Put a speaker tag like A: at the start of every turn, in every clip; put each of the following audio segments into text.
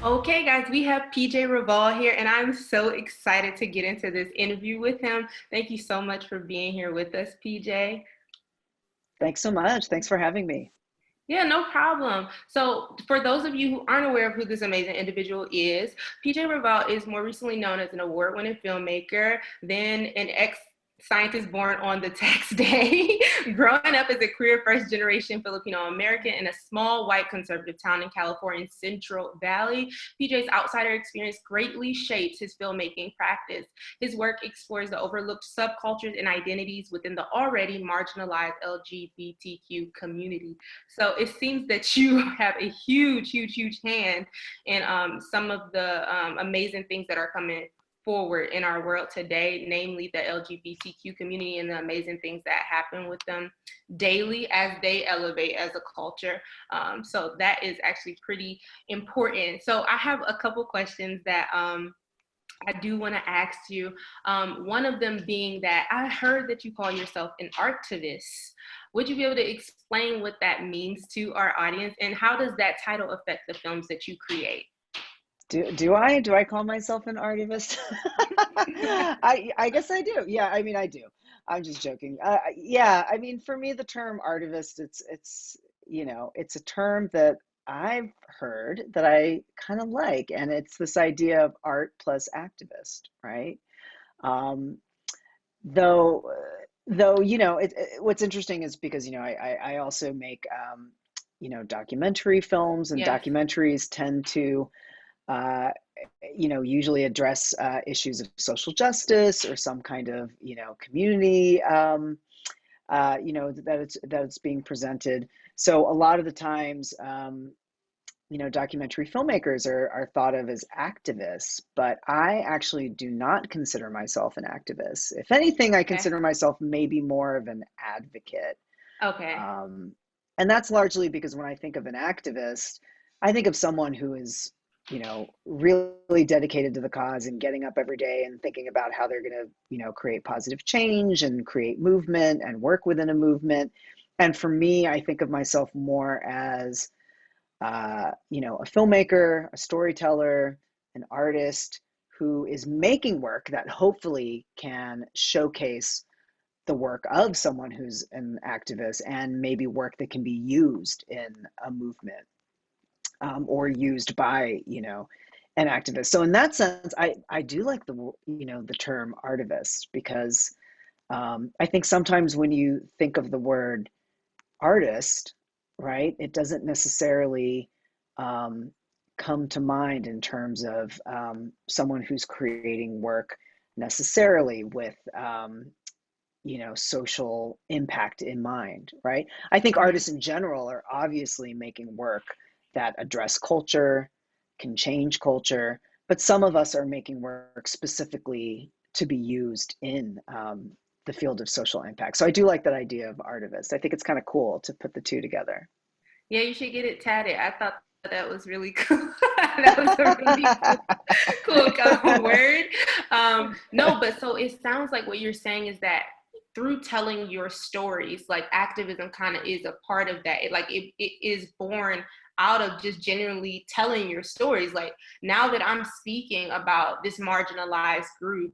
A: Okay, guys, we have PJ Raval here, and I'm so excited to get into this interview with him. Thank you so much for being here with us, PJ.
B: Thanks so much. Thanks for having me.
A: Yeah, no problem. So, for those of you who aren't aware of who this amazing individual is, PJ Raval is more recently known as an award winning filmmaker, then an ex scientist born on the tax day, growing up as a queer first generation Filipino American in a small white conservative town in California's Central Valley. PJ's outsider experience greatly shapes his filmmaking practice. His work explores the overlooked subcultures and identities within the already marginalized LGBTQ community. So it seems that you have a huge hand in some of the amazing things that are coming forward in our world today, namely the LGBTQ community and the amazing things that happen with them daily as they elevate as a culture. So that is actually pretty important. So I have a couple questions that I do want to ask you. One of them being that I heard that you call yourself an artivist. Would you be able to explain what that means to our audience, and how does that title affect the films that you create?
B: Do I call myself an artivist? I guess I do. Yeah, I mean I do. I'm just joking. Yeah, I mean for me the term artivist it's a term that I've heard that I kind of like, and it's this idea of art plus activist, right? Um, though though what's interesting is because I also make documentary films, and
A: Yes.
B: documentaries tend to uh, usually address issues of social justice or some kind of, community, that it's being presented. So a lot of the times, documentary filmmakers are thought of as activists, but I actually do not consider myself an activist. If anything, I
A: Okay.
B: consider myself maybe more of an advocate.
A: Okay.
B: Um, and that's largely because when I think of an activist, I think of someone who is, really dedicated to the cause and getting up every day and thinking about how they're going to, create positive change and create movement and work within a movement. And for me, I think of myself more as, a filmmaker, a storyteller, an artist who is making work that hopefully can showcase the work of someone who's an activist, and maybe work that can be used in a movement, or used by an activist. So in that sense, I do like the term artivist, because I think sometimes when you think of the word artist, right, it doesn't necessarily um, come to mind in terms of someone who's creating work necessarily with social impact in mind, right? I think
A: Mm-hmm.
B: artists in general are obviously making work that address culture, can change culture, but some of us are making work specifically to be used in the field of social impact. So I do like that idea of artivist. I think it's kind of cool to put the two together.
A: Yeah, you should get it tatted. I thought that was really cool. That was a really cool word. No, but so it sounds like what you're saying is that through telling your stories, like activism kind of is a part of that. It is born out of just genuinely telling your stories. Like now that I'm speaking about this marginalized group,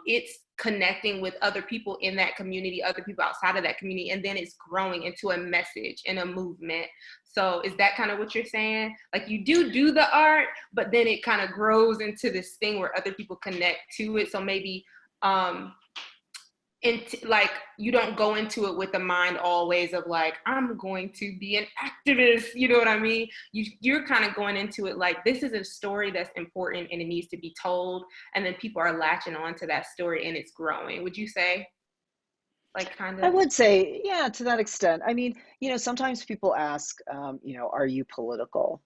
A: it's connecting with other people in that community, other people outside of that community, and then it's growing into a message and a movement. So is that kind of what you're saying? Like you do the art, but then it kind of grows into this thing where other people connect to it. So maybe um like you don't go into it with the mind always of like I'm going to be an activist, you know what I mean? You're kind of going into it like this is a story that's important and it needs to be told, and then people are latching on to that story and it's growing. Would you say, like, kind
B: I
A: of?
B: would say, yeah, to that extent. I mean, sometimes people ask, are you political?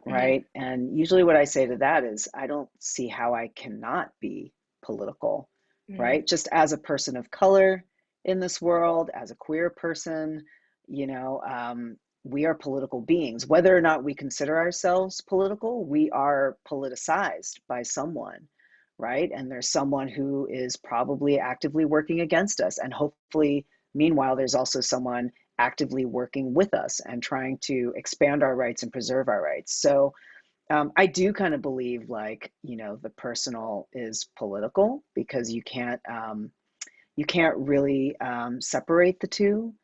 A: Mm-hmm.
B: Right? And usually what I say to that is, I don't see how I cannot be political,
A: Mm-hmm.
B: right? Just as a person of color in this world, as a queer person, we are political beings. Whether or not we consider ourselves political, we are politicized by someone, right? And there's someone who is probably actively working against us. And hopefully, meanwhile, there's also someone actively working with us and trying to expand our rights and preserve our rights. So I do kind of believe like, the personal is political because you can't really separate the two.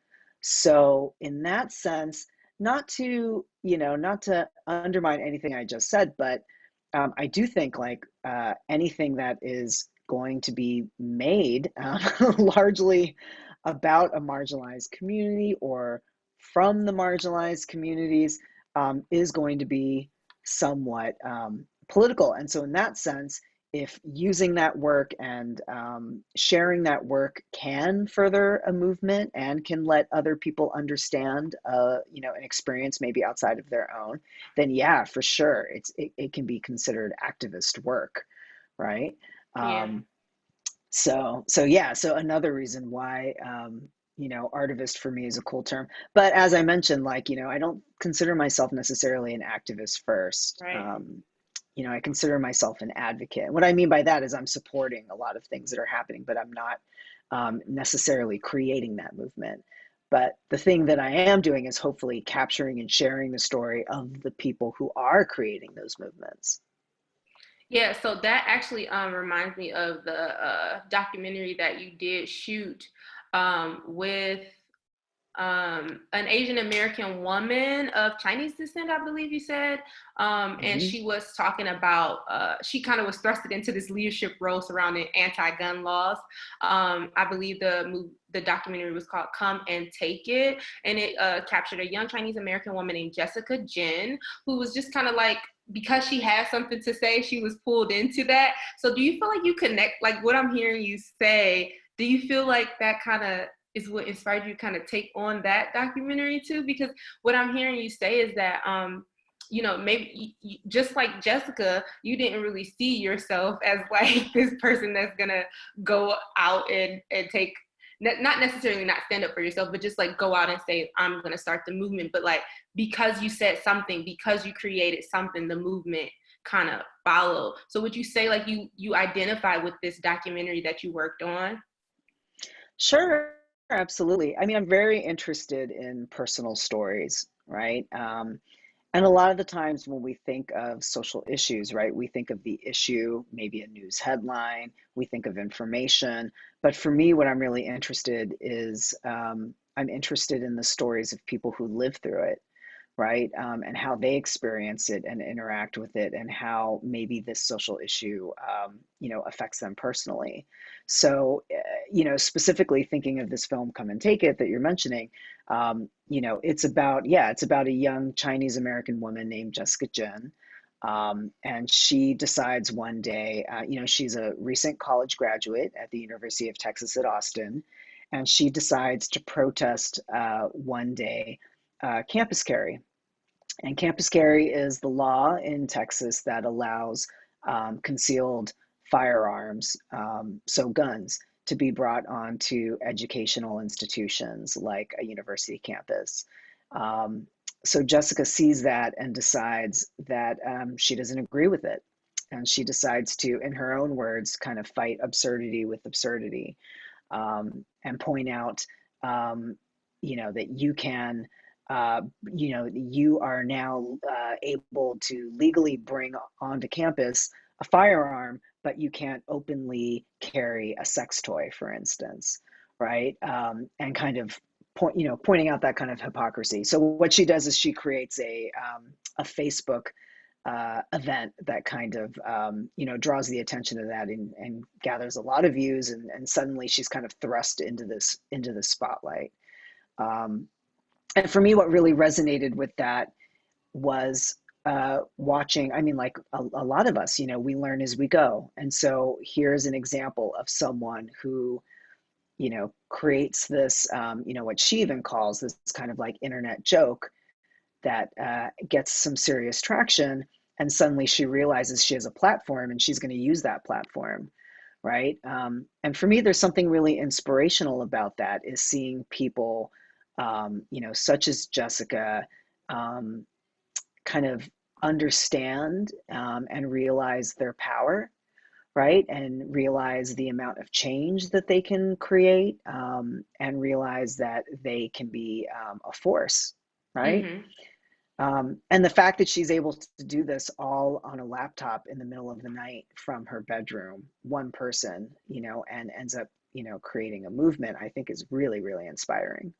B: So in that sense, not to undermine anything I just said, but I do think like anything that is going to be made largely about a marginalized community or from the marginalized communities is going to be somewhat political. And so in that sense, if using that work and sharing that work can further a movement and can let other people understand, an experience maybe outside of their own, then yeah, for sure, it can be considered activist work, right?
A: Yeah.
B: Um, so yeah, so another reason why artivist for me is a cool term. But as I mentioned, like, I don't consider myself necessarily an activist first.
A: Right.
B: I consider myself an advocate. What I mean by that is I'm supporting a lot of things that are happening, but I'm not necessarily creating that movement. But the thing that I am doing is hopefully capturing and sharing the story of the people who are creating those movements.
A: Yeah, so that actually reminds me of the documentary that you did shoot with an Asian American woman of Chinese descent, I believe you said. And
B: Mhm.
A: she was talking about, she kind of was thrusted into this leadership role surrounding anti-gun laws. I believe the documentary was called Come and Take It. And it captured a young Chinese American woman named Jessica Jin, who was just kind of like, because she had something to say, she was pulled into that. So do you feel like you connect, like what I'm hearing you say, do you feel like that kind of is what inspired you to kind of take on that documentary too? Because what I'm hearing you say is that, maybe just like Jessica, you didn't really see yourself as like this person that's gonna go out and take, not necessarily not stand up for yourself, but just like go out and say, I'm gonna start the movement. But like, because you said something, because you created something, the movement kind of followed. So would you say like you identify with this documentary that you worked on?
B: Sure, absolutely. I mean, I'm very interested in personal stories, right? And a lot of the times when we think of social issues, right, we think of the issue, maybe a news headline, we think of information. But for me, what I'm really interested is I'm interested in the stories of people who live through it, right? And how they experience it and interact with it, and how maybe this social issue, affects them personally. So, specifically thinking of this film, Come and Take It, that you're mentioning, it's about a young Chinese American woman named Jessica Jin. And she decides one day, she's a recent college graduate at the University of Texas at Austin, and she decides to protest one day campus carry. And campus carry is the law in Texas that allows concealed firearms, so guns, to be brought onto educational institutions like a university campus. Um, so Jessica sees that and decides that she doesn't agree with it. And she decides to, in her own words, kind of fight absurdity with absurdity, and point out, that you are now able to legally bring onto campus a firearm, but you can't openly carry a sex toy, for instance, right? And kind of pointing out that kind of hypocrisy. So what she does is she creates a Facebook event that kind of draws the attention to that, and gathers a lot of views, and suddenly she's kind of thrust into the spotlight. Um, and for me, what really resonated with that was watching. I mean, like a lot of us, we learn as we go, and so here's an example of someone who creates this, what she even calls this kind of like internet joke that gets some serious traction, and suddenly she realizes she has a platform and she's going to use that platform, right? And for me, there's something really inspirational about that, is seeing people, such as Jessica, um, kind of understand and realize their power, right? And realize the amount of change that they can create, and realize that they can be a force, right?
A: Mm-hmm.
B: And the fact that she's able to do this all on a laptop in the middle of the night from her bedroom, one person, and ends up, creating a movement, I think is really, really inspiring.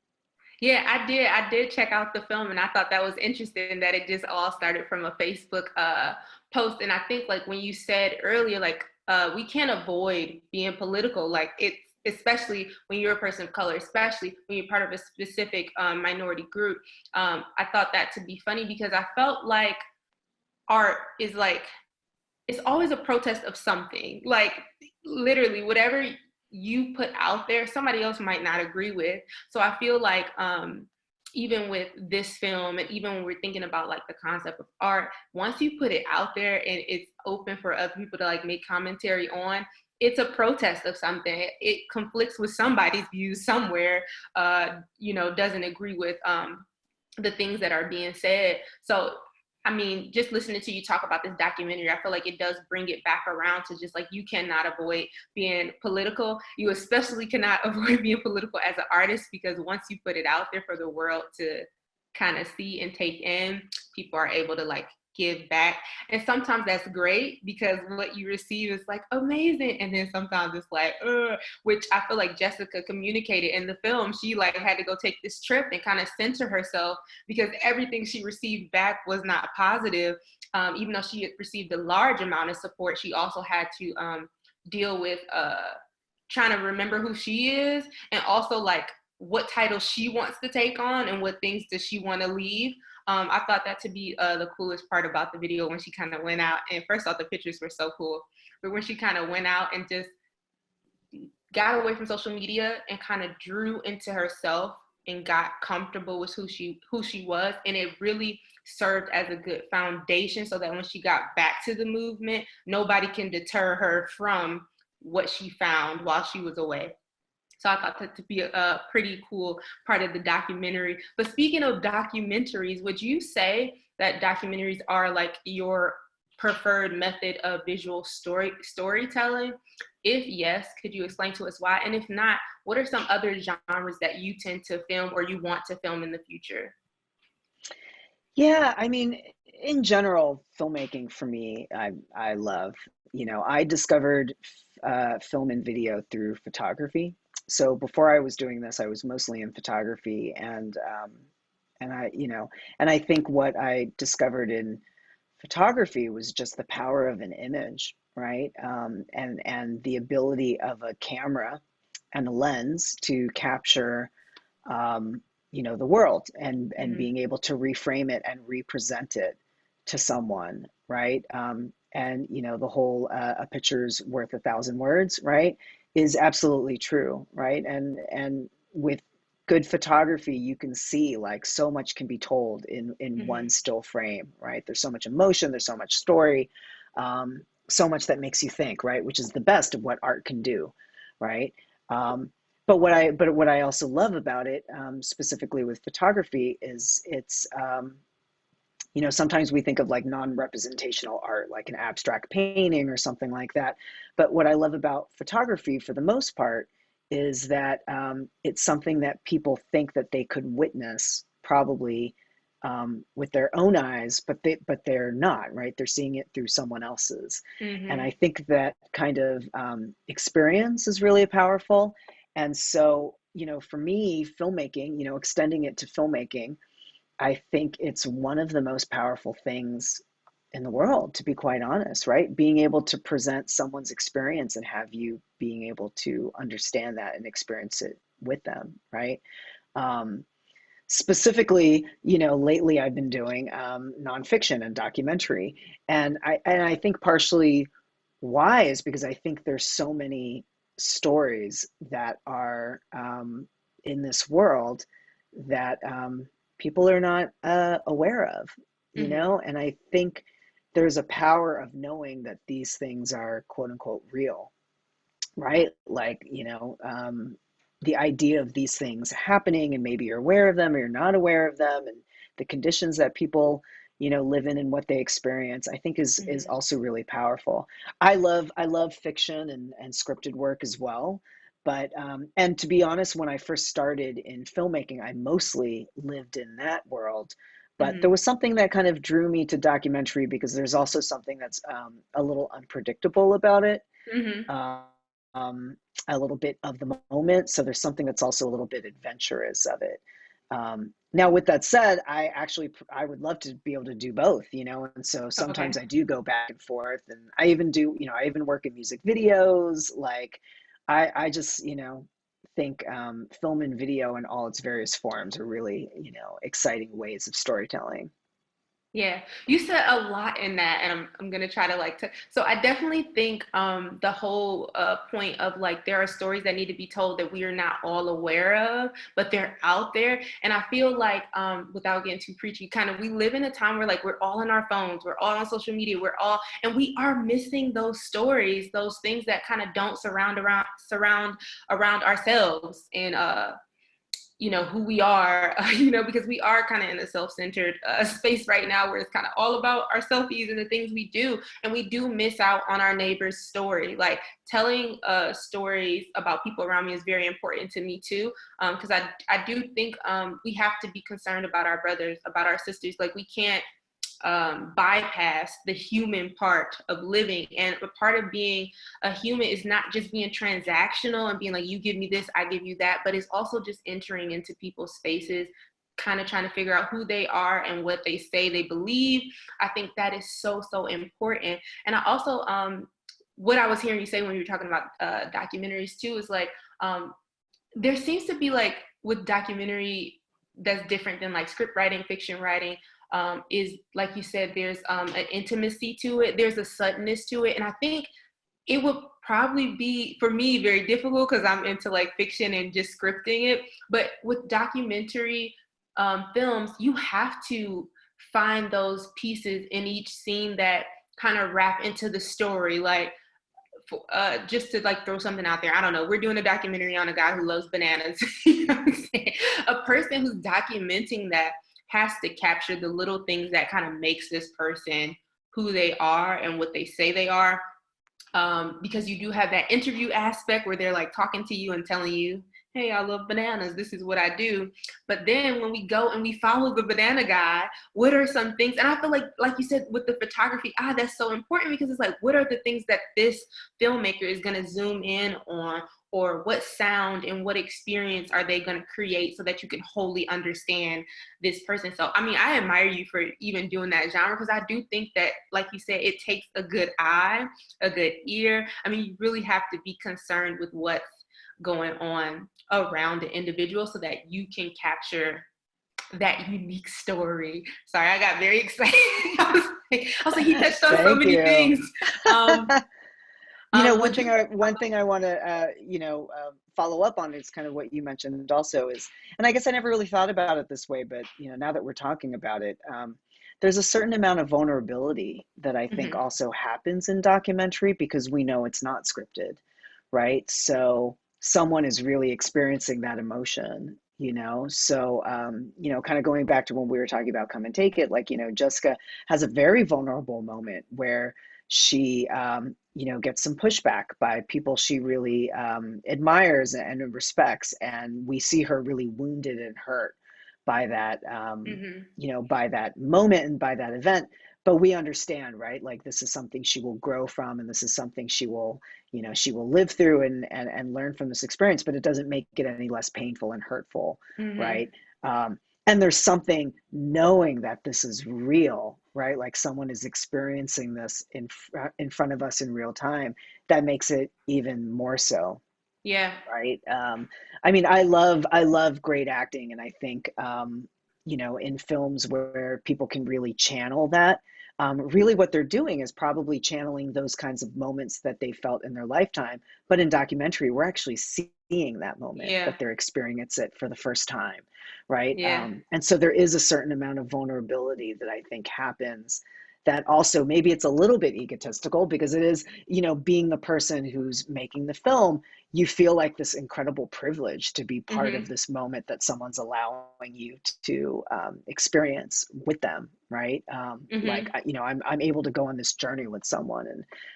A: Yeah, I did. I did check out the film, and I thought that was interesting that it just all started from a Facebook post. And I think, like when you said earlier, like we can't avoid being political. Like it's especially when you're a person of color, especially when you're part of a specific minority group. I thought that to be funny because I felt like art is like it's always a protest of something. Like literally, whatever you put out there, somebody else might not agree with. So I feel like even with this film, and even when we're thinking about like the concept of art, once you put it out there and it's open for other people to like make commentary on, it's a protest of something. It conflicts with somebody's views somewhere, doesn't agree with the things that are being said. So I mean, just listening to you talk about this documentary, I feel like it does bring it back around to just like you cannot avoid being political. You especially cannot avoid being political as an artist, because once you put it out there for the world to kind of see and take in, people are able to like give back. And sometimes that's great because what you receive is like amazing. And then sometimes it's like, which I feel like Jessica communicated in the film. She like had to go take this trip and kind of center herself because everything she received back was not positive. Even though she had received a large amount of support, she also had to deal with trying to remember who she is, and also like what title she wants to take on and what things does she want to leave. I thought that to be the coolest part about the video, when she kind of went out, and first off, the pictures were so cool, but when she kind of went out and just got away from social media and kind of drew into herself and got comfortable with who she was, and it really served as a good foundation so that when she got back to the movement, nobody can deter her from what she found while she was away. So I thought that to be a pretty cool part of the documentary. But speaking of documentaries, would you say that documentaries are like your preferred method of visual storytelling? If yes, could you explain to us why? And if not, what are some other genres that you tend to film or you want to film in the future?
B: Yeah, I mean, in general, filmmaking for me, I love. I discovered film and video through photography. So before I was doing this, I was mostly in photography, and I think what I discovered in photography was just the power of an image, right? And the ability of a camera and a lens to capture the world, and
A: Mm-hmm.
B: being able to reframe it and represent it to someone, right? And the whole a picture's worth 1,000 words, right, is absolutely true, right? And with good photography, you can see like so much can be told in
A: Mm-hmm.
B: one still frame, right? There's so much emotion, there's so much story, so much that makes you think, right? Which is the best of what art can do, right? Um, but what I also love about it, specifically with photography, is it's sometimes we think of like non-representational art, like an abstract painting or something like that. But what I love about photography, for the most part, is that it's something that people think that they could witness probably with their own eyes, but they're not, right? They're seeing it through someone else's. And
A: Mm-hmm.
B: I think that kind of experience is really powerful. And so, for me, filmmaking, extending it to filmmaking, I think it's one of the most powerful things in the world, to be quite honest, right? Being able to present someone's experience and have you being able to understand that and experience it with them, right? Um, Specifically, lately I've been doing nonfiction and documentary, and I think partially why is because I think there's so many stories that are in this world that people are not aware of,
A: Mm-hmm.
B: and I think there's a power of knowing that these things are quote unquote real, right? Like, the idea of these things happening, and maybe you're aware of them or you're not aware of them, and the conditions that people, live in and what they experience, I think is
A: Mm-hmm.
B: also really powerful. I love fiction and scripted work as well. But and to be honest, when I first started in filmmaking, I mostly lived in that world. But there was something that kind of drew me to documentary because there's also something that's a little unpredictable about it.
A: Mm-hmm.
B: Um, a little bit of the moment. So there's something that's also a little bit adventurous of it. Now, with that said, I would love to be able to do both, you know, and so sometimes
A: Okay.
B: I do go back and forth, and I even do, you know, I even work in music videos. Like, I just, you know, think film and video in all its various forms are really, you know, exciting ways of storytelling.
A: Yeah, you said a lot in that, and I'm gonna try to like to. So I definitely think the whole point of like there are stories that need to be told that we are not all aware of, but they're out there. And I feel like without getting too preachy, kind of we live in a time where like we're all on our phones, we're all on social media, we're all, and we are missing those stories, those things that kind of don't surround around ourselves and you know who we are, you know, because we are kind of in a self-centered space right now where it's kind of all about our selfies and the things we do, and we do miss out on our neighbor's story. Like telling stories about people around me is very important to me too, because I do think we have to be concerned about our brothers, about our sisters. Like we can't bypass the human part of living. And a part of being a human is not just being transactional and being like, you give me this, I give you that, but it's also just entering into people's spaces, kind of trying to figure out who they are and what they say they believe. I think that is so, so important. And I also, what I was hearing you say when you were talking about documentaries too, is like, there seems to be like with documentary that's different than like script writing, fiction writing, is like you said, there's an intimacy to it, there's a suddenness to it. And I think it would probably be for me very difficult because I'm into like fiction and just scripting it. But with documentary films, you have to find those pieces in each scene that kind of wrap into the story. Like just to like throw something out there, I don't know, we're doing a documentary on a guy who loves bananas. You know what I'm saying? A person who's documenting that has to capture the little things that kind of makes this person who they are and what they say they are. Because you do have that interview aspect where they're like talking to you and telling you, hey, I love bananas, this is what I do. But then when we go and we follow the banana guy, what are some things? And I feel like you said with the photography, that's so important, because it's like, what are the things that this filmmaker is going to zoom in on, or what sound and what experience are they going to create so that you can wholly understand this person? So, I mean, I admire you for even doing that genre, because I do think that, like you said, it takes a good eye, a good ear. I mean, you really have to be concerned with what's going on around the individual so that you can capture that unique story. Sorry, I got very excited. I was like, he touched on so
B: Thank
A: many
B: you.
A: things. Um,
B: You know,
A: would you?
B: one thing I want to you know, follow up on is kind of what you mentioned also is, and I guess I never really thought about it this way, but you know, now that we're talking about it, there's a certain amount of vulnerability that I think
A: Mm-hmm.
B: also happens in documentary because we know it's not scripted, right? So someone is really experiencing that emotion, you know. So you know, kind of going back to when we were talking about Come and Take It, like, you know, Jessica has a very vulnerable moment where she you know, gets some pushback by people she really admires and respects, and we see her really wounded and hurt by that
A: Mm-hmm.
B: you know, by that moment and by that event. But we understand, right, like this is something she will grow from, and this is something she will, you know, she will live through and learn from this experience, but it doesn't make it any less painful and hurtful,
A: Mm-hmm.
B: right? And there's something knowing that this is real, right? Like someone is experiencing this in front of us in real time, that makes it even more so,
A: Yeah.
B: right? I mean, I love great acting, and I think you know, in films where people can really channel that, really what they're doing is probably channeling those kinds of moments that they felt in their lifetime. But in documentary, we're actually seeing that moment
A: Yeah.
B: that they're experiencing it for the first time, right?
A: Yeah.
B: And so there is a certain amount of vulnerability that I think happens, that also maybe it's a little bit egotistical because it is, you know, being the person who's making the film, you feel like this incredible privilege to be part of
A: Mm-hmm.
B: this moment that someone's allowing you to experience with them, right? Like,
A: Mm-hmm.
B: you know, I'm able to go on this journey with someone,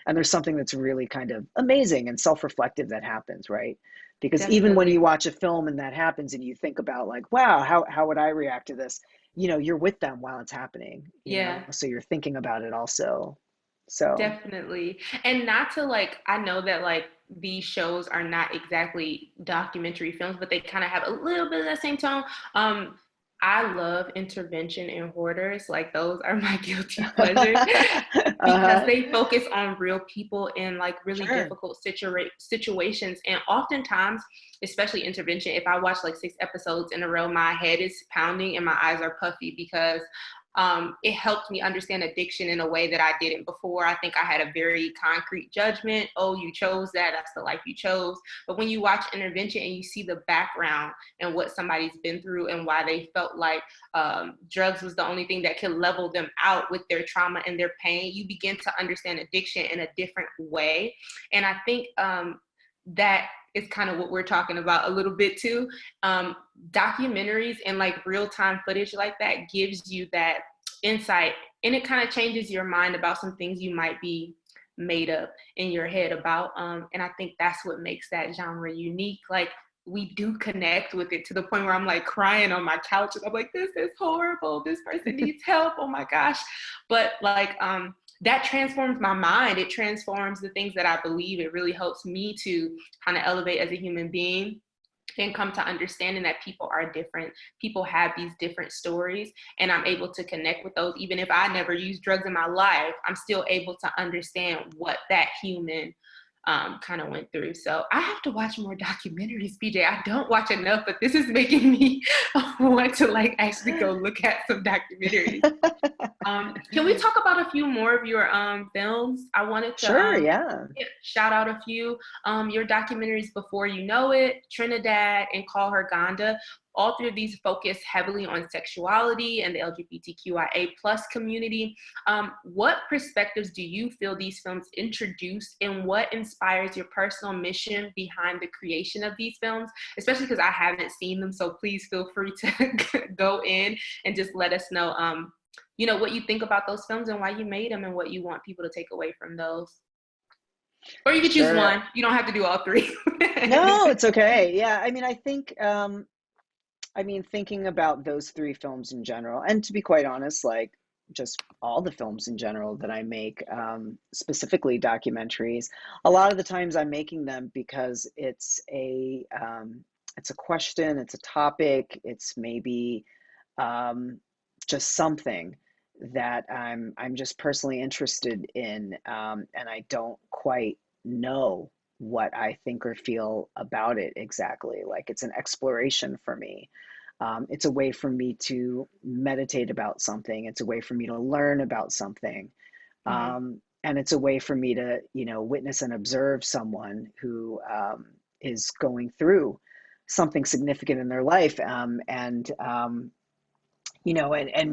B: and there's something that's really kind of amazing and self-reflective that happens, right? Because even when you
A: Definitely.
B: watch a film and that happens and you think about like, wow, how would I react to this? You know, you're with them while it's happening, you know,
A: Yeah.
B: so you're thinking about it also. So,
A: Definitely. And not to like, I know that like these shows are not exactly documentary films, but they kind of have a little bit of that same tone. Um, I love intervention and hoarders. Like those are my guilty pleasures because
B: uh-huh.
A: they focus on real people in like really
B: Sure.
A: difficult situations. And oftentimes, especially intervention, if I watch like 6 episodes in a row, my head is pounding and my eyes are puffy because it helped me understand addiction in a way that I didn't before. I think I had a very concrete judgment. Oh, you chose that. That's the life you chose. But when you watch intervention and you see the background and what somebody's been through and why they felt like drugs was the only thing that could level them out with their trauma and their pain, you begin to understand addiction in a different way. And I think that is kind of what we're talking about a little bit too. Documentaries and like real time footage like that gives you that insight, and it kind of changes your mind about some things you might be made up in your head about. And I think that's what makes that genre unique. Like we do connect with it to the point where I'm like crying on my couch and I'm like, this is horrible. This person needs help. Oh my gosh. But like, that transforms my mind. It transforms the things that I believe. It really helps me to kind of elevate as a human being and come to understanding that people are different. People have these different stories, and I'm able to connect with those. Even if I never used drugs in my life, I'm still able to understand what that human kind of went through. So I have to watch more documentaries, PJ. I don't watch enough, but this is making me want to like actually go look at some documentaries. Can we talk about a few more of your films? I wanted to
B: Sure, yeah.
A: shout out a few. Your documentaries, Before You Know It, Trinidad, and Call Her Ganda. All three of these focus heavily on sexuality and the LGBTQIA plus community. What perspectives do you feel these films introduce, and what inspires your personal mission behind the creation of these films? Especially because I haven't seen them, so please feel free to go in and just let us know what you think about those films and why you made them and what you want people to take away from those. Or you could choose
B: Sure.
A: one. You don't have to do all three.
B: No, it's okay. Yeah, I mean, I think thinking about those three films in general, and to be quite honest, like just all the films in general that I make, specifically documentaries, a lot of the times I'm making them because it's a question, it's a topic, it's maybe um, just something that I'm just personally interested in, and I don't quite know what I think or feel about it exactly. Like it's an exploration for me. It's a way for me to meditate about something. It's a way for me to learn about something.
A: Mm-hmm.
B: And it's a way for me to, witness and observe someone who is going through something significant in their life. And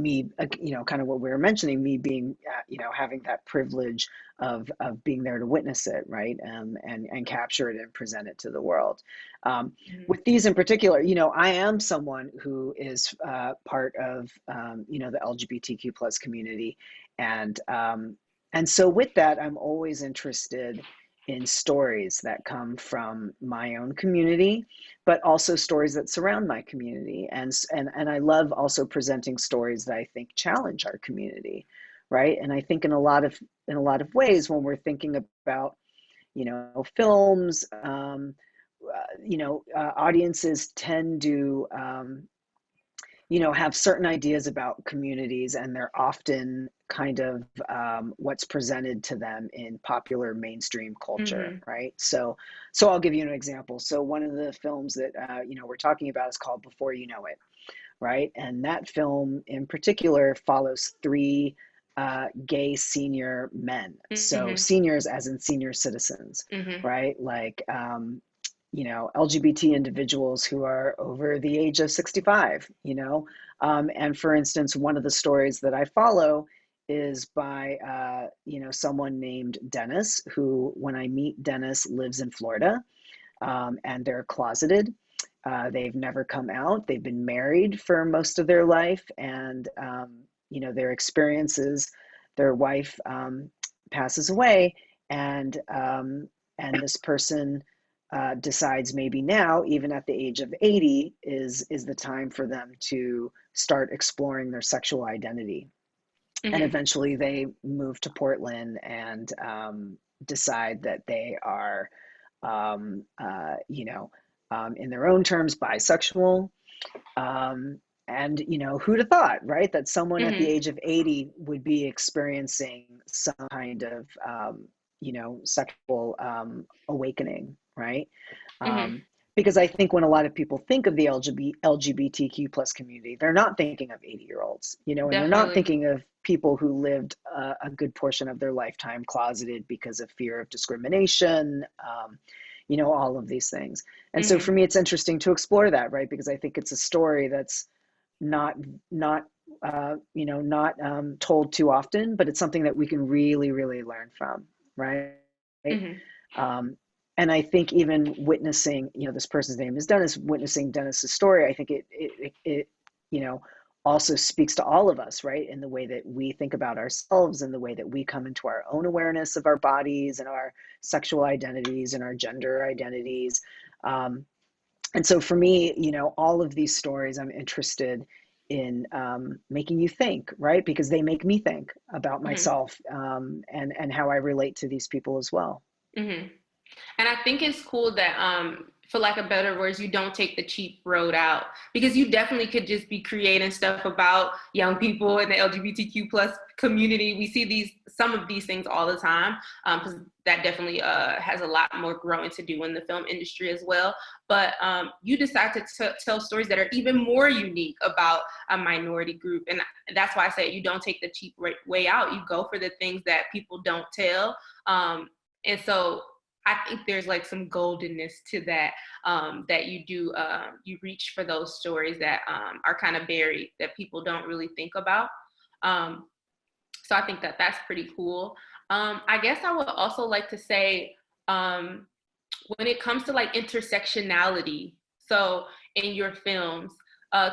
B: me, kind of what we were mentioning, me being, having that privilege of being there to witness it, right, and capture it and present it to the world. Um,
A: Mm-hmm.
B: with these in particular, I am someone who is part of, the LGBTQ plus community, and and so with that, I'm always interested in stories that come from my own community, but also stories that surround my community. And I love also presenting stories that I think challenge our community, right? And I think in a lot of ways when we're thinking about, films, audiences tend to have certain ideas about communities, and they're often kind of what's presented to them in popular mainstream culture,
A: Mm-hmm.
B: right? So I'll give you an example. So one of the films that we're talking about is called Before You Know It, right? And that film in particular follows three gay senior men. So
A: Mm-hmm.
B: seniors as in senior citizens,
A: Mm-hmm.
B: right? Like LGBT individuals who are over the age of 65, and for instance, one of the stories that I follow is by, someone named Dennis, who, when I meet Dennis, lives in Florida, and they're closeted. They've never come out. They've been married for most of their life, and, their experiences, their wife passes away, and this person decides maybe now, even at the age of 80, is the time for them to start exploring their sexual identity. And
A: Mm-hmm.
B: eventually they move to Portland and decide that they are, in their own terms, bisexual. And, who'd have thought, right, that someone at the
A: Mm-hmm.
B: age of 80 would be experiencing some kind of, sexual awakening, right?
A: Mm-hmm.
B: Um, because I think when a lot of people think of the LGBTQ plus community, they're not thinking of 80-year-olds, and they're not
A: Definitely.
B: thinking of people who lived a good portion of their lifetime closeted because of fear of discrimination, all of these things. And so for
A: Mm-hmm.
B: me, it's interesting to explore that, right? Because I think it's a story that's not not not told too often, but it's something that we can really, really learn from, right?
A: Mm-hmm.
B: Um, and I think even witnessing, this person's name is Dennis, witnessing Dennis's story, I think it also speaks to all of us, right? In the way that we think about ourselves and the way that we come into our own awareness of our bodies and our sexual identities and our gender identities. Um, and so for me, all of these stories, I'm interested in making you think, right? Because they make me think about
A: Mm-hmm.
B: myself, and how I relate to these people as well.
A: Mm-hmm. And I think it's cool that, for lack of better words, you don't take the cheap road out, because you definitely could just be creating stuff about young people in the LGBTQ plus community. We see some of these things all the time, because that definitely has a lot more growing to do in the film industry as well. But you decide to tell stories that are even more unique about a minority group, and that's why I say you don't take the cheap way out. You go for the things that people don't tell. And so I think there's like some goldenness to that, that you do, you reach for those stories that are kind of buried, that people don't really think about. Um, so I think that that's pretty cool. I guess I would also like to say, um, when it comes to like intersectionality, so in your films,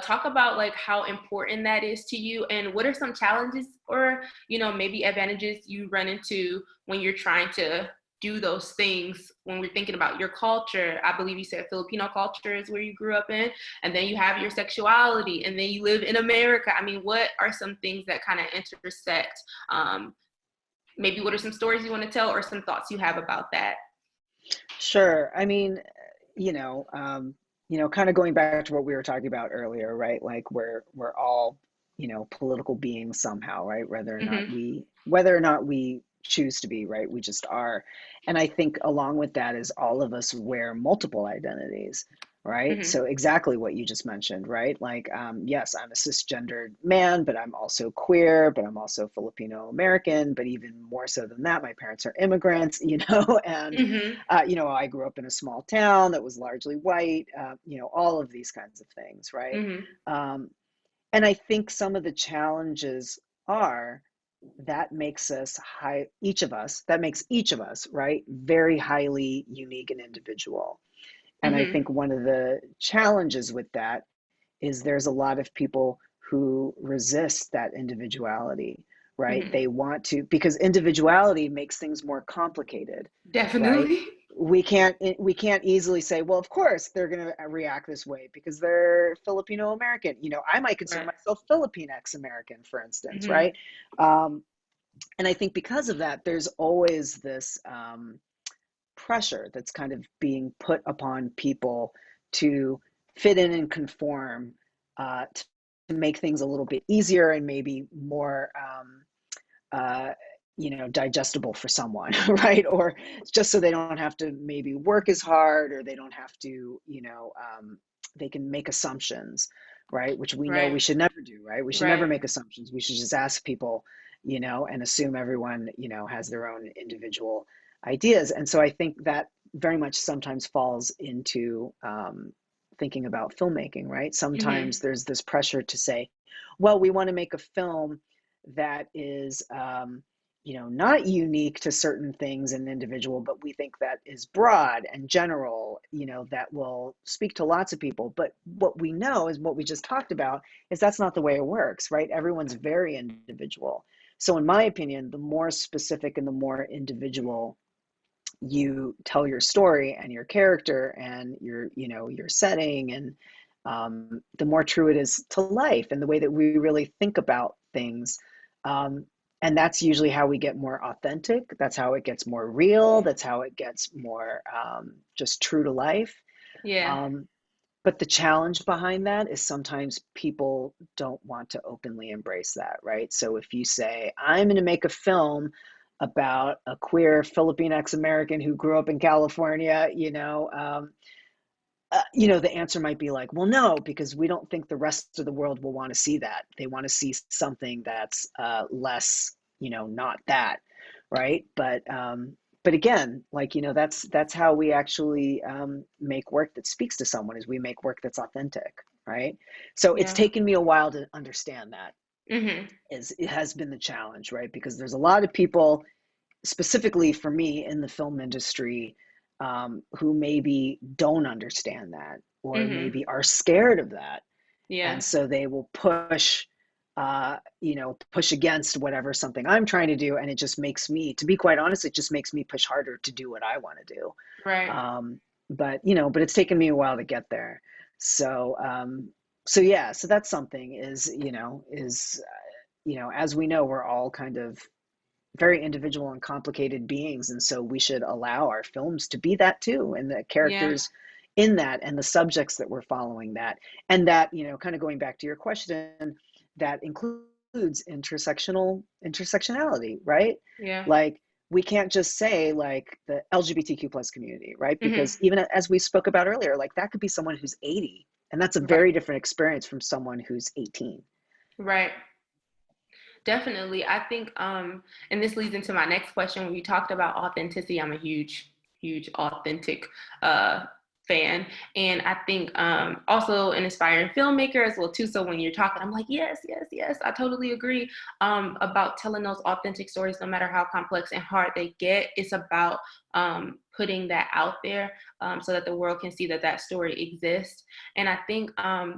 A: talk about like how important that is to you, and what are some challenges or maybe advantages you run into when you're trying to do those things, when we're thinking about your culture. I believe you said Filipino culture is where you grew up in, and then you have your sexuality, and then you live in America. I mean, what are some things that kind of intersect? Maybe what are some stories you want to tell, or some thoughts you have about that?
B: Sure. I mean, kind of going back to what we were talking about earlier, right? Like we're all, political beings somehow, right?
A: Mm-hmm.
B: Whether or not we choose to be, right? We just are. And I think along with that is all of us wear multiple identities, right?
A: Mm-hmm.
B: So exactly what you just mentioned, right? Like, yes, I'm a cisgendered man, but I'm also queer, but I'm also Filipino American, but even more so than that, my parents are immigrants, and
A: Mm-hmm.
B: I grew up in a small town that was largely white, all of these kinds of things, right?
A: Mm-hmm.
B: Um, and I think some of the challenges are that makes us high, that makes each of us, right, very highly unique and individual. And I
A: Mm-hmm.
B: think one of the challenges with that is there's a lot of people who resist that individuality, right?
A: Mm-hmm.
B: They want to, because individuality makes things more complicated, right?
A: Definitely.
B: We can't easily say, well, of course they're going to react this way because they're Filipino American. I might consider
A: Right.
B: myself Filipinx American, for instance,
A: Mm-hmm.
B: right? Um, and I think because of that, there's always this pressure that's kind of being put upon people to fit in and conform, to make things a little bit easier and maybe more uh, digestible for someone, right? Or just so they don't have to maybe work as hard, or they don't have to, they can make assumptions, right? Which we know we
A: Right.
B: should never do, right? We should never
A: Right.
B: make assumptions. We should just ask people, and assume everyone, has their own individual ideas. And so I think that very much sometimes falls into thinking about filmmaking, right? Sometimes
A: Mm-hmm.
B: there's this pressure to say, well, we want to make a film that is not unique to certain things in an individual, but we think that is broad and general, that will speak to lots of people. But what we know is what we just talked about is that's not the way it works, right? Everyone's very individual. So in my opinion, the more specific and the more individual you tell your story and your character and your setting, and the more true it is to life and the way that we really think about things. Um, and that's usually how we get more authentic. That's how it gets more real. That's how it gets more just true to life.
A: Yeah.
B: Um, but the challenge behind that is sometimes people don't want to openly embrace that, right? So if you say, I'm going to make a film about a queer Filipino American who grew up in California, the answer might be like, well, no, because we don't think the rest of the world will want to see that. They want to see something that's less, not that, right? But again, like, that's how we actually make work that speaks to someone, is we make work that's authentic, right? So it's
A: Yeah.
B: taken me a while to understand that.
A: Mm-hmm.
B: It has been the challenge, right? Because there's a lot of people, specifically for me in the film industry, who maybe don't understand that, or
A: Mm-hmm.
B: maybe are scared of that,
A: Yeah.
B: and so they will push against whatever something I'm trying to do, and it just makes me, to be quite honest, it just makes me push harder to do what I want to do.
A: Right.
B: But it's taken me a while to get there. So yeah, so that's something as we know, we're all kind of very individual and complicated beings, and so we should allow our films to be that too, and the
A: Yeah.
B: characters in that and the subjects that we're following, that, and that, kind of going back to your question, that includes intersectionality, right?
A: Yeah.
B: Like, we can't just say like the LGBTQ plus community, right?
A: Mm-hmm.
B: Because even as we spoke about earlier, like that could be someone who's 80, and that's a
A: Right.
B: very different experience from someone who's 18.
A: Right. Definitely. I think, and this leads into my next question. When you talked about authenticity, I'm a huge, huge authentic uh, fan. And I think also an aspiring filmmaker as well too. So when you're talking, I'm like, yes, yes, yes, I totally agree about telling those authentic stories, no matter how complex and hard they get. It's about putting that out there so that the world can see that that story exists. And I think I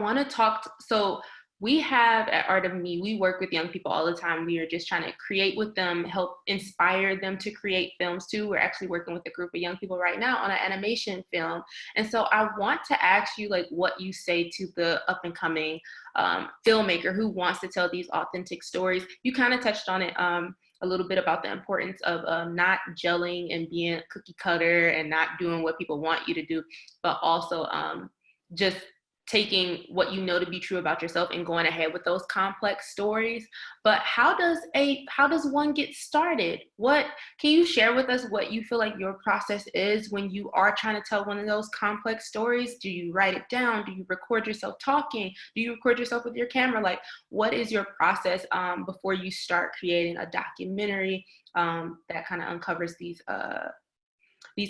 A: want to talk. So we have at Art of Me, we work with young people all the time. We are just trying to create with them, help inspire them to create films too. We're actually working with a group of young people right now on an animation film. And so I want to ask you, like, what you say to the up and coming filmmaker who wants to tell these authentic stories. You kind of touched on it a little bit about the importance of not gelling and being cookie cutter and not doing what people want you to do, but also just taking what you know to be true about yourself and going ahead with those complex stories. But how does one get started? What can you share with us, what you feel like your process is when you are trying to tell one of those complex stories? Do you write it down? Do you record yourself talking? Do you record yourself with your camera? Like, what is your process before you start creating a documentary that kind of uncovers these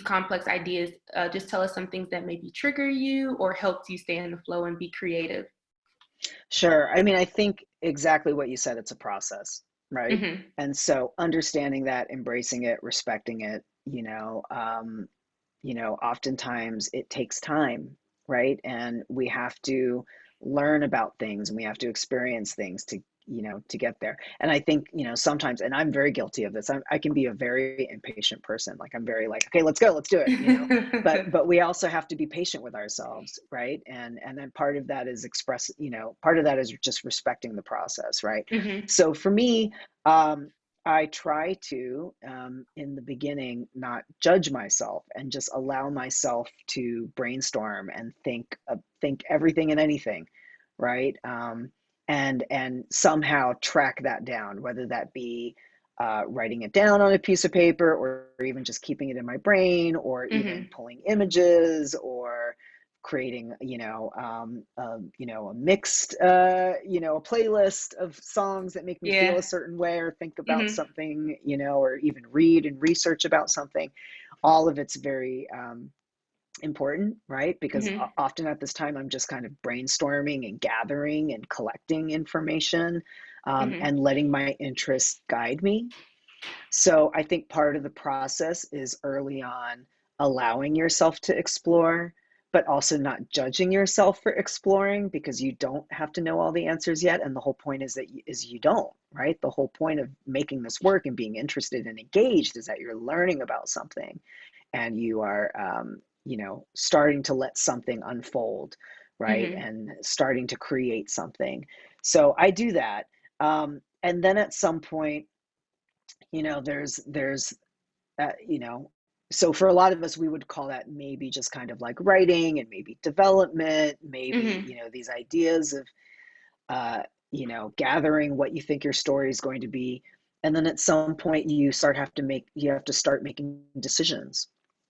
A: complex ideas? Just tell us some things that maybe trigger you or helps you stay in the flow and be creative.
B: Sure. I mean, I think exactly what you said, it's a process, right?
A: Mm-hmm.
B: And so understanding that, embracing it, respecting it, oftentimes it takes time, right? And we have to learn about things, and we have to experience things to get there. And I think, sometimes, and I'm very guilty of this, I can be a very impatient person. Like, I'm very like, okay, let's go, let's do it. But we also have to be patient with ourselves, right? And then part of that is part of that is just respecting the process, right?
A: Mm-hmm.
B: So for me, I try to, in the beginning, not judge myself and just allow myself to brainstorm and think everything and anything, right? And somehow track that down, whether that be writing it down on a piece of paper, or even just keeping it in my brain, or
A: Mm-hmm.
B: even pulling images, or creating, a mixed, a playlist of songs that make me feel
A: Yeah.
B: a certain way, or think about
A: Mm-hmm.
B: something, or even read and research about something. All of it's very important, right? Because
A: Mm-hmm.
B: often at this time, I'm just kind of brainstorming and gathering and collecting information,
A: Mm-hmm.
B: and letting my interests guide me. So I think part of the process is early on allowing yourself to explore, but also not judging yourself for exploring, because you don't have to know all the answers yet. And the whole point is that you don't, right? The whole point of making this work and being interested and engaged is that you're learning about something, and you are, starting to let something unfold, right?
A: Mm-hmm.
B: And starting to create something. So I do that. And then at some point, there's you know, so for a lot of us, we would call that maybe just kind of like writing, and maybe development, maybe,
A: Mm-hmm.
B: these ideas of, uh, gathering what you think your story is going to be. And then at some point you have to start making decisions.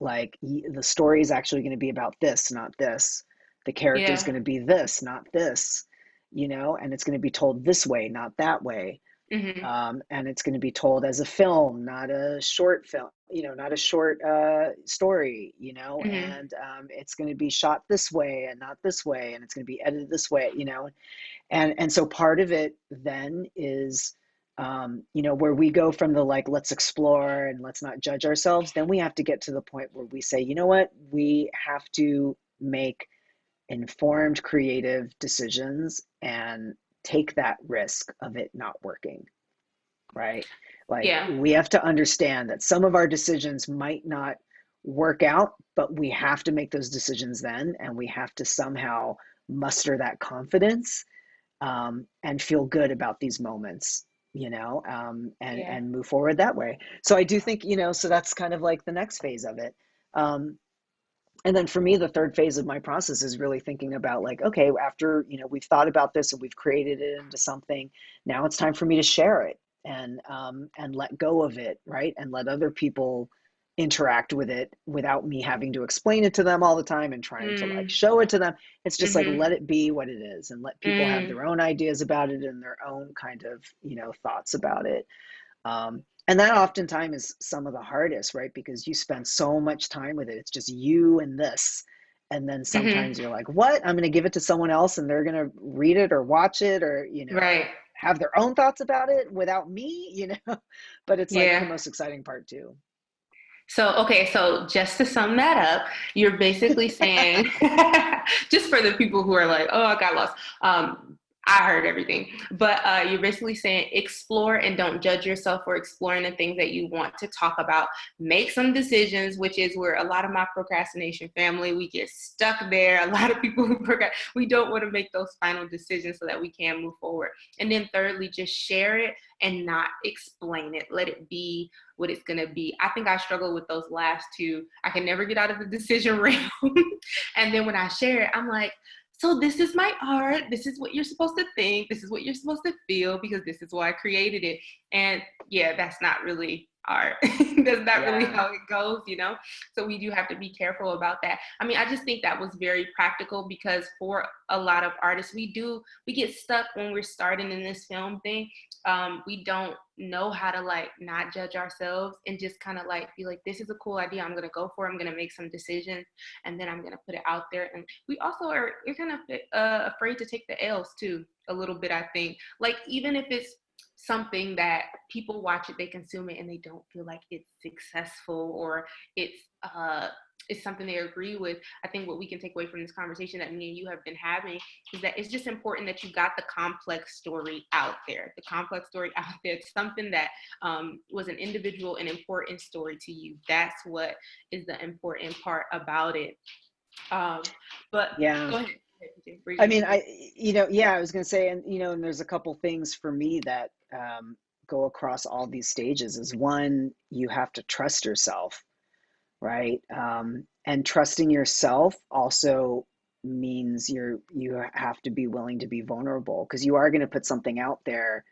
B: Like, the story is actually going to be about this, not this. The character is
A: Yeah.
B: going to be this, not this, and it's going to be told this way, not that way.
A: Mm-hmm.
B: And it's going to be told as a film, not a short film, not a short story,
A: Mm-hmm.
B: and it's going to be shot this way and not this way, and it's going to be edited this way, and so part of it then is, where we go from the like, let's explore and let's not judge ourselves, then we have to get to the point where we say, you know what, we have to make informed, creative decisions and take that risk of it not working, right? Like,
A: Yeah.
B: we have to understand that some of our decisions might not work out, but we have to make those decisions then, and we have to somehow muster that confidence, and feel good about these moments,
A: Yeah.
B: and move forward that way. So I do think, so that's kind of like the next phase of it. And then for me, the third phase of my process is really thinking about, like, okay, after, we've thought about this and we've created it into something, now it's time for me to share it, and let go of it, right? And let other people interact with it without me having to explain it to them all the time and trying to like
A: Mm.
B: show it to them. It's just like,
A: Mm-hmm.
B: let it be what it is, and let people have
A: Mm.
B: their own ideas about it and their own kind of, thoughts about it. And that oftentimes is some of the hardest, right? Because you spend so much time with it. It's just you and this. And then
A: Mm-hmm.
B: sometimes you're like, what? I'm going to give it to someone else and they're going to read it or watch it, or,
A: Right.
B: have their own thoughts about it without me, But it's like the
A: Yeah.
B: most exciting part too.
A: So, okay, so just to sum that up, you're basically saying, just for the people who are like, oh, I got lost. I heard everything. But you're basically saying explore and don't judge yourself for exploring the things that you want to talk about. Make some decisions, which is where a lot of my procrastination family, we get stuck there. A lot of people who we don't want to make those final decisions so that we can move forward. And then thirdly, just share it and not explain it. Let it be what it's going to be. I think I struggle with those last two. I can never get out of the decision realm. And then when I share it, I'm like, so this is my art. This is what you're supposed to think. This is what you're supposed to feel, because this is why I created it. And yeah, that's not really art. That's not really
B: Yeah.
A: how it goes. So we do have to be careful about that. I mean, I just think that was very practical, because for a lot of artists, we get stuck when we're starting in this film thing. We don't know how to like not judge ourselves and just kind of like be like, this is a cool idea, I'm gonna go for it, I'm gonna make some decisions, and then I'm gonna put it out there. And we also we're kind of afraid to take the L's too, a little bit. I think, like, even if it's something that people watch it, they consume it, and they don't feel like it's successful, or it's uh it's something they agree with. I think what we can take away from this conversation that me and you have been having is that it's just important that you got the complex story out there. The complex story out there. It's something that was an individual and important story to you. That's what is the important part about it. Um, but
B: Yeah.
A: go ahead. Were you
B: I
A: gonna
B: mean,
A: say?
B: yeah, I was going to say, and there's a couple things for me that, go across all these stages. Is one, you have to trust yourself, right? And trusting yourself also means you have to be willing to be vulnerable, because you are going to put something out there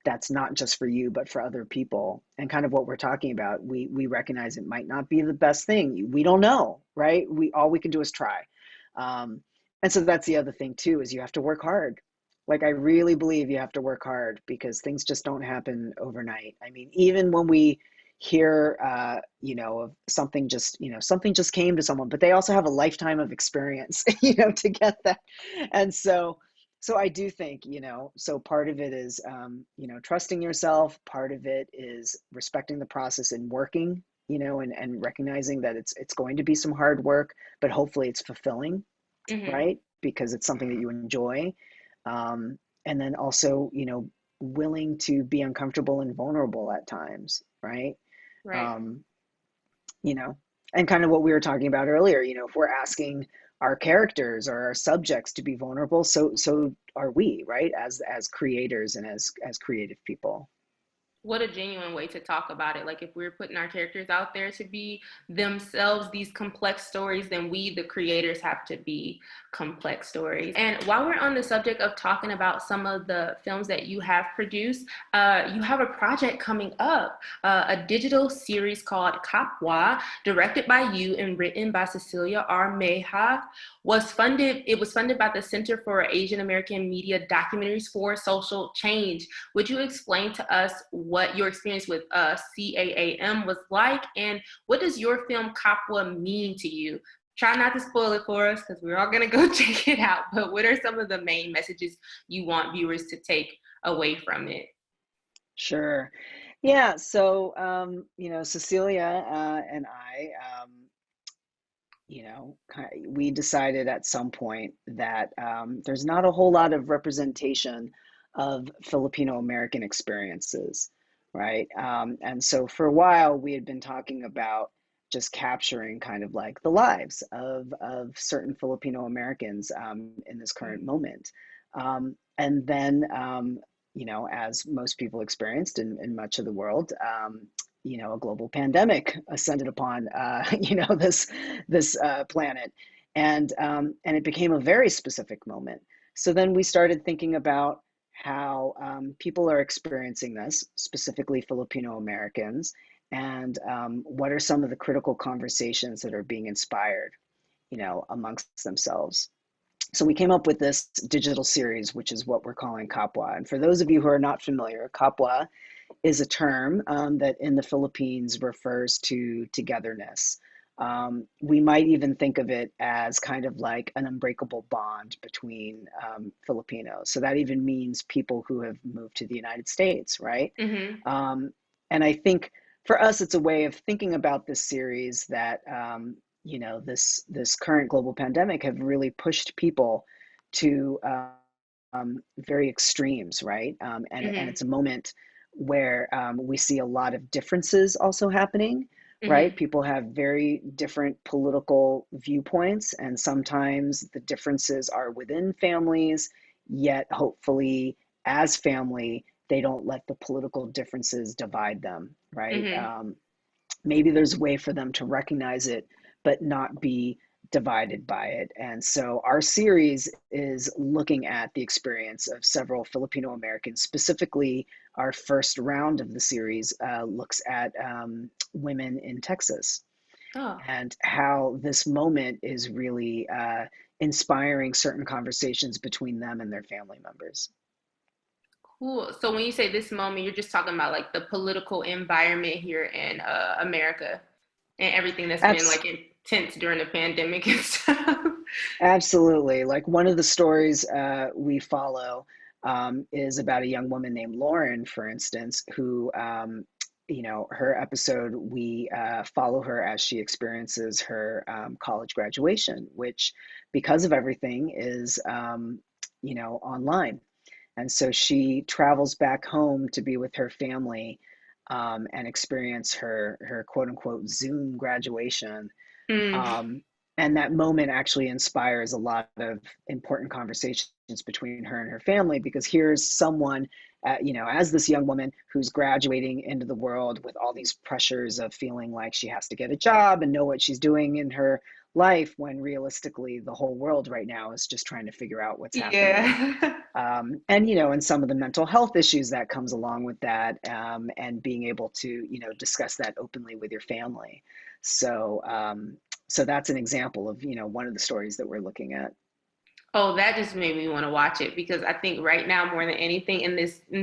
B: that's not just for you but for other people. And kind of what we're talking about, we recognize it might not be the best thing. We don't know, right? We all we can do is try. Um, and so that's the other thing too, is you have to work hard. Like, I really believe you have to work hard, because things just don't happen overnight. I mean, even when we hear, of something, just, something just came to someone, but they also have a lifetime of experience, to get that. And so I do think, so part of it is, trusting yourself. Part of it is respecting the process and working. and recognizing that it's going to be some hard work, but hopefully it's fulfilling,
A: Mm-hmm.
B: right? Because it's something that you enjoy. And then also, willing to be uncomfortable and vulnerable at times, right?
A: Right.
B: Um, you know, and kind of what we were talking about earlier, if we're asking our characters or our subjects to be vulnerable, so are we, right? As creators and as creative people.
A: What a genuine way to talk about it. Like, if we're putting our characters out there to be themselves, these complex stories, then we, the creators, have to be complex stories. And while we're on the subject of talking about some of the films that you have produced, you have a project coming up, a digital series called Kapwa, directed by you and written by Cecilia R. Meha. It was funded by the Center for Asian American Media Documentaries for Social Change. Would you explain to us what your experience with CAAM was like, and what does your film Kapwa mean to you? Try not to spoil it for us because we're all going to go check it out, but what are some of the main messages you want viewers to take away from it?
B: Sure. Yeah. So, Cecilia and I, we decided at some point that there's not a whole lot of representation of Filipino American experiences, right? And so for a while, we had been talking about just capturing kind of like the lives of certain Filipino Americans in this current moment. And then, as most people experienced in much of the world, a global pandemic ascended upon this planet, and it became a very specific moment. So then we started thinking about how people are experiencing this, specifically Filipino Americans, and what are some of the critical conversations that are being inspired, amongst themselves. So we came up with this digital series, which is what we're calling Kapwa. And for those of you who are not familiar, Kapwa is a term that in the Philippines refers to togetherness. We might even think of it as kind of like an unbreakable bond between Filipinos. So that even means people who have moved to the United States, right?
A: Mm-hmm.
B: Um, and I think for us, it's a way of thinking about this series that this current global pandemic have really pushed people to very extremes, right? And
A: Mm-hmm.
B: it's a moment where we see a lot of differences also happening, right?
A: Mm-hmm.
B: People have very different political viewpoints, and sometimes the differences are within families, yet hopefully, as family, they don't let the political differences divide them, right?
A: Mm-hmm.
B: Maybe there's a way for them to recognize it, but not be divided by it. And so our series is looking at the experience of several Filipino Americans. Specifically, our first round of the series looks at women in Texas
A: Oh,
B: and how this moment is really inspiring certain conversations between them and their family members.
A: cool. So when you say this moment, you're just talking about like the political environment here in America and everything that's been
B: Abs-
A: like intense during the pandemic and stuff.
B: Absolutely. Like one of the stories we follow is about a young woman named Lauren, for instance, who, her episode, we follow her as she experiences her college graduation, which, because of everything, is, online. And so she travels back home to be with her family and experience her quote unquote Zoom graduation.
A: Mm,
B: um, and that moment actually inspires a lot of important conversations between her and her family, because here's someone, as this young woman who's graduating into the world with all these pressures of feeling like she has to get a job and know what she's doing in her life, when realistically the whole world right now is just trying to figure out what's happening.
A: yeah.
B: And some of the mental health issues that comes along with that, and being able to discuss that openly with your family. So so that's an example of one of the stories that we're looking at.
A: Oh, that just made me want to watch it because I think right now more than anything in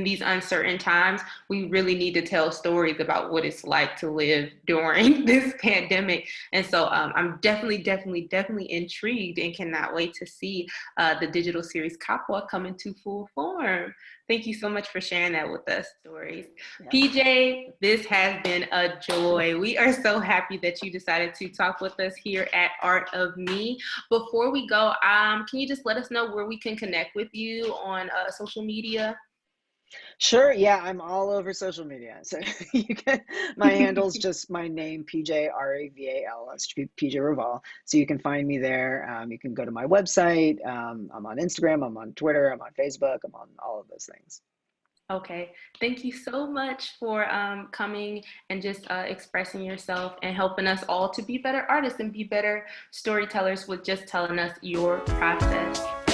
A: these uncertain times, we really need to tell stories about what it's like to live during this pandemic. And so I'm definitely intrigued and cannot wait to see the digital series Kapwa come into full form. Thank you so much for sharing that with us, stories.
B: Yeah.
A: PJ, this has been a joy. We are so happy that you decided to talk with us here at Art of Me. Before we go, can you just let us know where we can connect with you on social media?
B: Sure. Yeah, I'm all over social media. So you can, my handle's just my name, PJ Raval. That's PJ Raval. So you can find me there. You can go to my website. I'm on Instagram. I'm on Twitter. I'm on Facebook. I'm on all of those things.
A: Okay, thank you so much for coming and just expressing yourself and helping us all to be better artists and be better storytellers with just telling us your process.